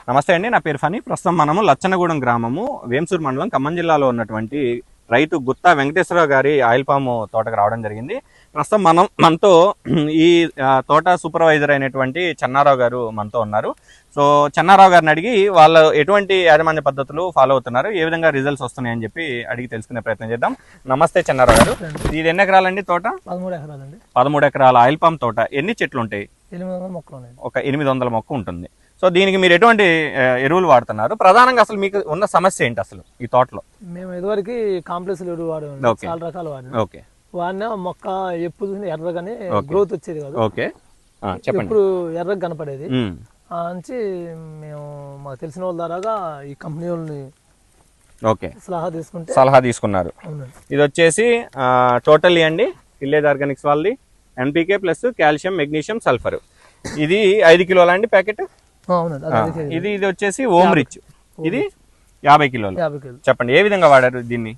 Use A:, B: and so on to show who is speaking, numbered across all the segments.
A: నమస్తే అండి, నా పేరు ఫనీ. ప్రస్తుతం మనము లచ్చనగూడెం గ్రామము, వేంసూరు మండలం, ఖమ్మం జిల్లాలో ఉన్నటువంటి రైతు గుత్తా వెంకటేశ్వరరావు గారి ఆయిల్ పామ్ తోటకు రావడం జరిగింది. ప్రస్తుతం మనతో ఈ తోట సూపర్వైజర్ అయినటువంటి చెన్నారావు గారు మనతో ఉన్నారు. సో చెన్నారావు గారిని అడిగి వాళ్ళు ఎటువంటి యాజమాన్య పద్ధతులు ఫాలో అవుతున్నారు, ఏ విధంగా రిజల్ట్స్ వస్తున్నాయని చెప్పి అడిగి తెలుసుకునే ప్రయత్నం చేద్దాం. నమస్తే చెన్నారావు గారు. ఇది ఎన్ని ఎకరాలండి తోట?
B: 13 ఎకరాలండి.
A: 13 ఎకరాల ఆయిల్ పామ్ తోట. ఎన్ని చెట్లు ఉంటాయి?
B: 800 మొక్కలు.
A: ఒక 800 మొక్క ఉంటుంది. సో దీనికి మీరు ఎటువంటి ఎరువులు వాడుతున్నారు? ప్రధానంగా అసలు మీకు ఉన్న సమస్య ఏంటి అసలు ఈ తోటలో?
B: మేము ఇదివరకు కాంప్లెక్స్ ఎరువు వాడాము, చాలా రకాలు వాడాము.
A: ఓకే,
B: వాడినా మొక్క ఎప్పుడు ఎర్రగానే గ్రోత్ వచ్చేది కాదు.
A: ఓకే, చెప్పండి.
B: ఇప్పుడు ఎర్రగా కనపడేది. నుంచి మేము మాకు తెలిసిన వాళ్ళ ద్వారాగా ఈ కంపెనీ వాళ్ళని
A: సలహా తీసుకున్నారు. ఇది వచ్చేసి టోటల్లీ అండి విలేజ్ ఆర్గానిక్స్ వాళ్ళది NPK plus calcium, magnesium, sulphur. ఇది 5 కిలోల అండి ప్యాకెట్. ఇది వచ్చేసి ఓమ్ రిచ్, ఇది 50 కిలోలు. చెప్పండి ఏ విధంగా వాడారు దీన్ని?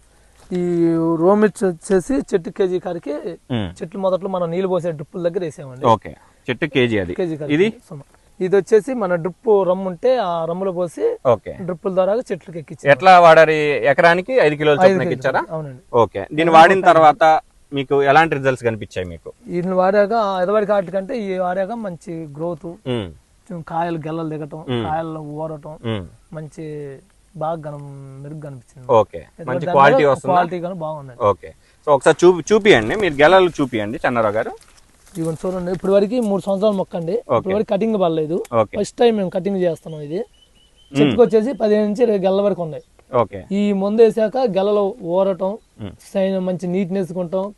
B: ఈ రోమ్ రిచ్ వచ్చేసి చెట్టు కేజీ కాడికి చెట్లు మొదట్లో మనం నీళ్లు పోసే డ్రిప్పుల దగ్గర వేసామండి.
A: ఓకే, చెట్టు కేజీ. అది
B: ఇది వచ్చేసి మన డ్రిప్ రమ్ము ఉంటే ఆ రమ్ములో పోసి డ్రిప్పుల ద్వారా చెట్లకి ఎక్కించి.
A: ఎట్లా వాడారు? ఎకరానికి 5 కిలోలు ఎక్కించారా?
B: అవునండి.
A: ఓకే, దీన్ని వాడిన తర్వాత మీకు ఎలాంటి రిజల్ట్స్ కనిపించాయి మీకు?
B: వీటిని వాడాక ఎదవాడి కాటి కంటే ఈ వాడాక మంచి గ్రోత్, కాయలు గెల్లలు దిగటం, కాయలు ఊరటం, మంచి బాగా మెరుగ్గా అనిపించింది.
A: ఓకే, మంచి క్వాలిటీ వస్తుంది.
B: క్వాలిటీ కానీ బాగుంది.
A: ఓకే, సో ఒకసారి చూపియండి, మీరు గెలలు చూపియండి చెన్నారావు గారు.
B: ఇవన్నీ చూడండి, ఇప్పటి వరకు 3 సంవత్సరాల మొక్క అండి. ఇప్పటి వరకు కటింగ్ పడలేదు. ఫస్ట్ టైం మేము కటింగ్ చేస్తున్నాం. ఇది చెట్టుకు వచ్చేసి 15 నుంచి 20 గెలల వరకు ఉన్నాయి. ఈ మందు వేసాక గెలలో ఊరటం, మంచి నీట్నెస్ ఉంటాం,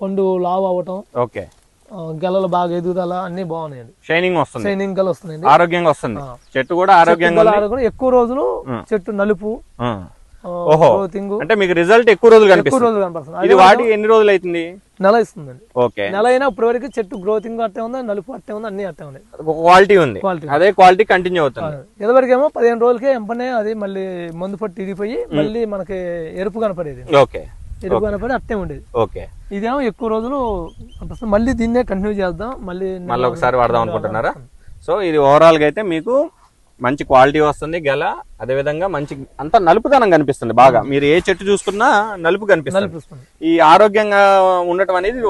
B: పండు లావు అవ్వటం, గెలలు బాగా ఎదుగుదల అన్ని బాగున్నాయండి.
A: షైనింగ్ వస్తుంది,
B: షైనింగ్ గల వస్తుంది,
A: ఆరోగ్యంగా వస్తుంది. చెట్టు కూడా ఆరోగ్యంగా,
B: ఎక్కువ రోజులు చెట్టు నలుపు.
A: అంటే మీకు రిజల్ట్ ఎక్కువ రోజులు కనిపిస్తుంది. ఇది వాడి ఎన్ని రోజులు అవుతుంది?
B: నెల ఇస్తుందండి.
A: ఓకే,
B: నెల అయినా ఇప్పటి వరకు చెట్టు గ్రోతింగ్ అట్టే ఉంది, నలుపు అట్టే ఉంది, అన్ని అట్టే ఉన్నాయి.
A: క్వాలిటీ ఉంది, అదే క్వాలిటీ కంటిన్యూ అవుతుంది.
B: ఇదివరకేమో 15 రోజులకే ఎంపనే అది మళ్ళీ మందు పట్టి ఇరిగిపోయి మళ్ళీ మనకి ఎరుపు కనపడేది.
A: ఓకే,
B: ఎరుపు కనపడి అట్టే ఉండేది.
A: ఓకే,
B: ఇదేమో ఎక్కువ రోజులు మళ్ళీ దీన్నే కంటిన్యూ చేద్దాం, మళ్ళీ
A: ఒకసారి వాడదాం అనుకుంటున్నారా? సో ఇది ఓవరాల్ గా అయితే మీకు మంచి క్వాలిటీ వస్తుంది గెల, అదే విధంగా మంచి అంతా నలుపుదనం కనిపిస్తుంది. బాగా మీరు ఏ చెట్టు చూసుకున్నా నలుపు కనిపిస్తుంది. ఈ ఆరోగ్యంగా ఉండటం అనేది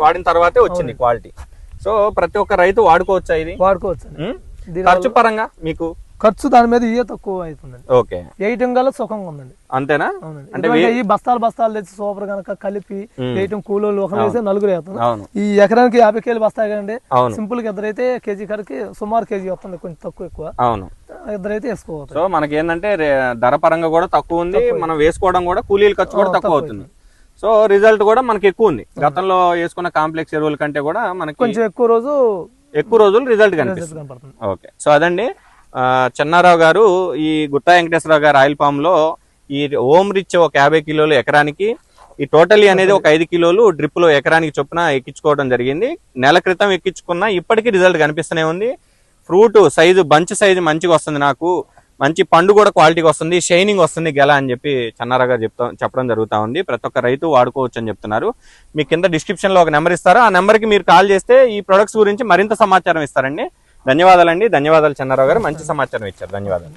A: వాడిన తర్వాతే వచ్చింది క్వాలిటీ. సో ప్రతి ఒక్క రైతు వాడుకోవచ్చా? ఇది
B: వాడుకోవచ్చు.
A: ఖర్చు పరంగా మీకు
B: ఖర్చు దాని మీద తక్కువ అవుతుందండి.
A: ఓకే,
B: వేయటం గల సుఖంగా ఉందండి.
A: అంతేనా?
B: అంటే ఈ బస్తాలు తెచ్చి సూపర్ కనుక కలిపి వేయటం కూలోళ్ళు ఒకరు వేస్తే 4 వేస్తాం. ఈ ఎకరానికి 50 కేజీలు బస్తాయి కదండి. సింపుల్ గా ఇద్దరైతే కేజీ కడికి సుమారు కేజీ వస్తుంది, కొంచెం తక్కువ ఎక్కువ.
A: అవును,
B: ఇద్దరైతే వేసుకోవచ్చు.
A: సో మనకి ఏంటంటే ధర పరంగా కూడా తక్కువ ఉంది, మనం వేసుకోవడం కూడా కూలీల ఖర్చు కూడా తక్కువ అవుతుంది. సో రిజల్ట్ కూడా మనకి ఎక్కువ ఉంది. గతంలో వేసుకున్న కాంప్లెక్స్ ఎరువుల కంటే కూడా మనకి
B: కొంచెం ఎక్కువ రోజులు
A: రిజల్ట్ కనిపిస్తుంది. ఓకే, సో అదండి చెన్నారావు గారు ఈ గుత్తా వెంకటేశ్వరరావు గారు ఆయిల్ పామ్ లో ఈ ఓమ్ రిచ్ ఒక 50 కిలోలు ఎకరానికి, ఈ టోటలీ అనేది ఒక 5 కిలోలు డ్రిప్ లో ఎకరానికి చొప్పున ఎక్కించుకోవడం జరిగింది. నెల క్రితం ఎక్కించుకున్నా ఇప్పటికీ రిజల్ట్ కనిపిస్తూనే ఉంది. ఫ్రూట్ సైజు, బంచ్ సైజు మంచిగా వస్తుంది, నాకు మంచి పండు కూడా క్వాలిటీగా వస్తుంది, షైనింగ్ వస్తుంది గెల అని చెప్పి చెన్నారావు గారు చెప్పడం జరుగుతూ ఉంది. ప్రతి ఒక్క రైతు వాడుకోవచ్చు అని చెప్తున్నారు. మీ కింద డిస్క్రిప్షన్ లో ఒక నెంబర్ ఇస్తారు, ఆ నెంబర్ కి మీరు కాల్ చేస్తే ఈ ప్రొడక్ట్స్ గురించి మరింత సమాచారం ఇస్తారండి. ధన్యవాదాలండి. ధన్యవాదాలు చెన్నారావు గారు, మంచి సమాచారం ఇచ్చారు. ధన్యవాదాలు.